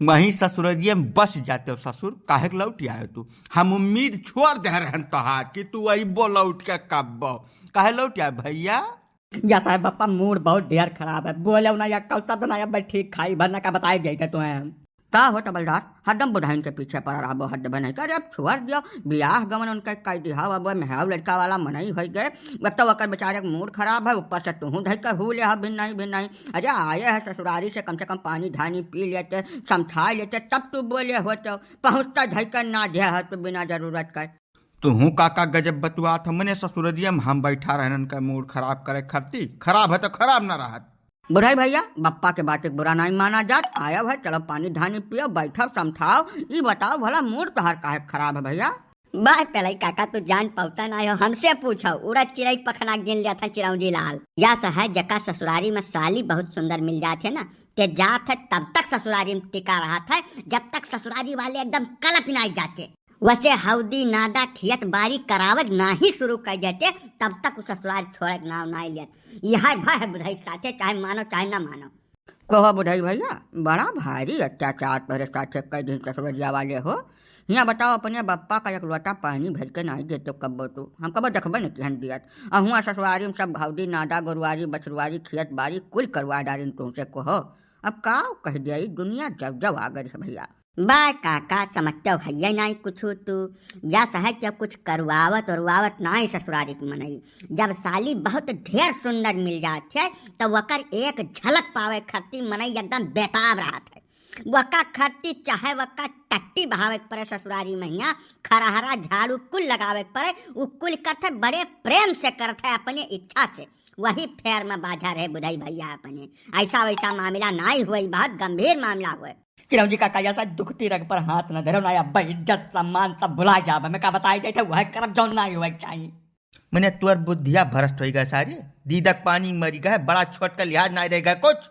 वहीं ससुररिये में बस जाते हो ससुर, काहे के लौट आयो तू? हम उम्मीद छोड़ दे रहन तोहार कि तू अइबो लौट के कब काहे लौट आयो भैया? या साहब बापा मूड बहुत ढेर खराब है, बोले ना या कल सब ना भाई ठीक खाई भरना का बताए गई थे तुम्हें का हो टबलदार हरदम बुढ़ाइन के पीछे पड़ा रहा हद बन करे। अब छोड़ दियो ब्याह गमन उनका कई दिहा अब मेहराव लड़का वाला मनई हो गए। अब तो वकर बेचारे का मूड खराब है, ऊपर से तू धई कर हो ले भिन्न नहीं। अरे आए है ससुरारी से कम पानी धानी पी लेते समझा लेते तब तू बोले हो तो पहुँचता धई कर ना दे तो बिना जरूरत कर। तू काका गजब बतुआ था मने ससुररिया में हम बैठा रहन का मूड खराब करे खरती। खराब है तो खराब ना रहत। बुढ़ाई भैया बप्पा के बात बुरा नहीं माना जात, आया है चलो पानी धानी पियो बैठो समझाओ। ये बताओ भला मूड तोहार काहे खराब है भैया? बात पहले काका तू जान पाता ना हो, हमसे पूछो उड़ा चिड़ई पखना गिन लिया था चिरौंजी लाल। या है जका ससुरारी में साली बहुत सुंदर मिल जाते ना ते जात है तब तक ससुरारी में टिका रहा था जब तक ससुरारी वाले एकदम कलप नहीं जाते। वैसे हौदी नादा खियत बारी करावत ना ही शुरू कर देते तब तक उस ससुराल छोड़े नाव ना लियत। यह भाई बुढ़ाई साथे चाहे मानो चाहे ना मानो। कहो बुढ़ाई भैया बड़ा भारी अत्याचार तेरे साथे कई दिन ससुरजिया वाले हो। यहाँ बताओ अपने बप्पा का एक लोटा पानी भर के नहीं देते कब्बो तू हम कब देखबे नहीं किहन दियत। अहुआ ससुरारी में सब हौदी नादा गोरुआरी बछरुआरी खियत बारी कुल करवा डारिन तुमसे कहो। अब का कह दिया दुनिया जब जब आ गई है भैया। बा काका समझते है नहीं कुछ तू या सहज जब कुछ करवावत उरवावत नहीं ससुरारी की मनई। जब साली बहुत ढेर सुंदर मिल जाती है तो वकर एक झलक पावे खरती मनई एकदम बेताब रहा था। वका खरती चाहे वका टट्टी बहावे पड़े ससुरारी मैया खरहरा झाड़ू कुल लगावे पड़े वो कुल करते बड़े प्रेम से करते अपने इच्छा से। वही फेर में बाझा रहे बुढ़ाई भैया अपने ऐसा वैसा मामला नहीं हुआ, बहुत गंभीर मामला हुआ। चिरौंजी काका ऐसा दुखती रग पर हाथ न धरो ना या इज्जत सम्मान सब भुला जा मैं का बताई गई थे वह करब जौन नहीं हुआ चाहिए। मैंने तुअर बुद्धिया भ्रष्ट हो गया सारे दीदक पानी मरी गए बड़ा छोट का लिहाज नहीं रहेगा कुछ।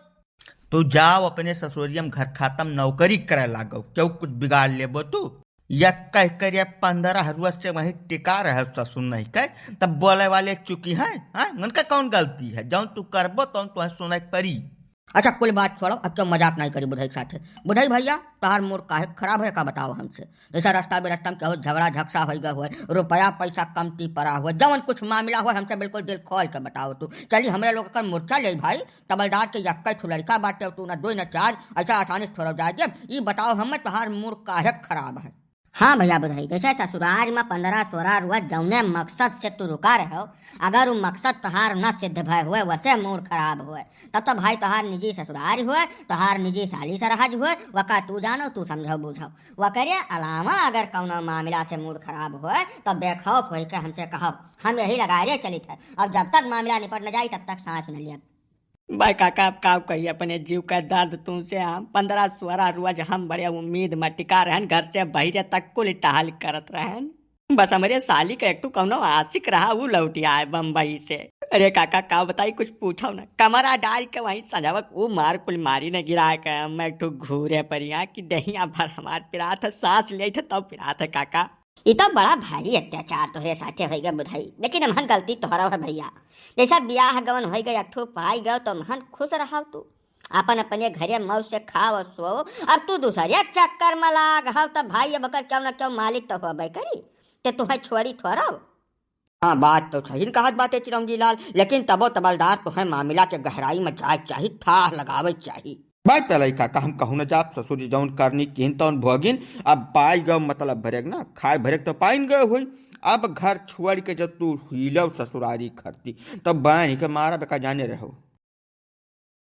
तो जाओ अपने ससुरियम घर खातम नौकरी करे लागो क्यों कुछ बिगाड़ लेबो तू या कह कर 15 वर्ष से वहीं टिका रहे ससुर नहीं कह तब बोले वाले चुकी है उनका कौन गलती है जौन तू करबो तो तुम्हें सुनाई पड़ी। अच्छा कुल बात छोड़ो अब तो मजाक नहीं करी बुढ़ाई साथे। बुढ़ाई भैया तोहार मूड काहे खराब है का बताओ हमसे। जैसा रास्ता बेरस्ता में कहो झगड़ा झगसा हो गया हुआ रुपया पैसा कमती पड़ा हुआ जवन कुछ मामला हुआ हमसे बिल्कुल दिल खोल के बताओ तू। चलिए हमारे लोग का मूर्छा ले भाई तबलदार के यक्का ठू लड़का बाटे तू ना 2 ना 4 ऐसा आसानी से थोड़ा जाए जब ये बताओ हमें तोहार मूड काहे खराब है। हाँ भैया बुधाई जैसे ससुराल में 15-16 रुआ जौने मकसद से तू रुका रहे हो अगर वो मकसद तोहार न सिद्ध भय हुए वैसे मूड खराब हुए तब तो भाई तोहार निजी ससुराल हुए तोहार निजी साली सरहज हुए वका तू जानो तू समझो बुझो वकरे अलावा अगर कौनो मामला से मूड खराब हुए तो बेखौफ हो के हमसे कहो हम यही लगा रहे चलित है। अब जब तक मामला निपट न जाए तब तक सांस न लिया। भाई काका अब का कही अपने जीव का दर्द तुमसे हम 15-16 रोज हम बड़े उम्मीद में टिका रहन घर से बहिरे तक कुल टहल करत रहन। बस हमारे साली का एक कौनो आशिक रहा वो लौटी आए बम्बई से। अरे काका का बताई कुछ पूछो ना कमरा डाल के वहीं सजावक वो मार कुल मारी ने गिरा के मैं ठू घूरे परिया कि दहिया भर हमार पिरा था सांस ले थे तब पिरा था काका। ये तो बड़ा भारी अत्याचार तोहरे साथे हो गया बुधाई लेकिन महन गलती तोहरा है भैया। जैसा ब्याह गवन हो गया अठो पाई गयो तो महन खुश रहा तू अपन अपने घरे मौज से खाओ और सो। अब तू दूसरे चक्कर में लाग हव तब भाई अब क्यों न क्यों मालिक तो हो करी ते तुम्हें छोड़ी थोड़ा। हाँ बात तो सही कहत बात है चिरौंजी लाल लेकिन तबो तबलदार तुम्हें मामला के गहराई में जाए चाहिए था लगावे चाहिए। भाई पहले काका हम कहूँ न जाप ससुर जी जौन करनी किन तौन भोगिन अब पाई गो मतलब भरेग ना खाए भरेग तो पाइन गए हुई। अब घर छोड़ के जब तू हिलो ससुरारी खरती तो बहन के मारा बेका जाने रहो।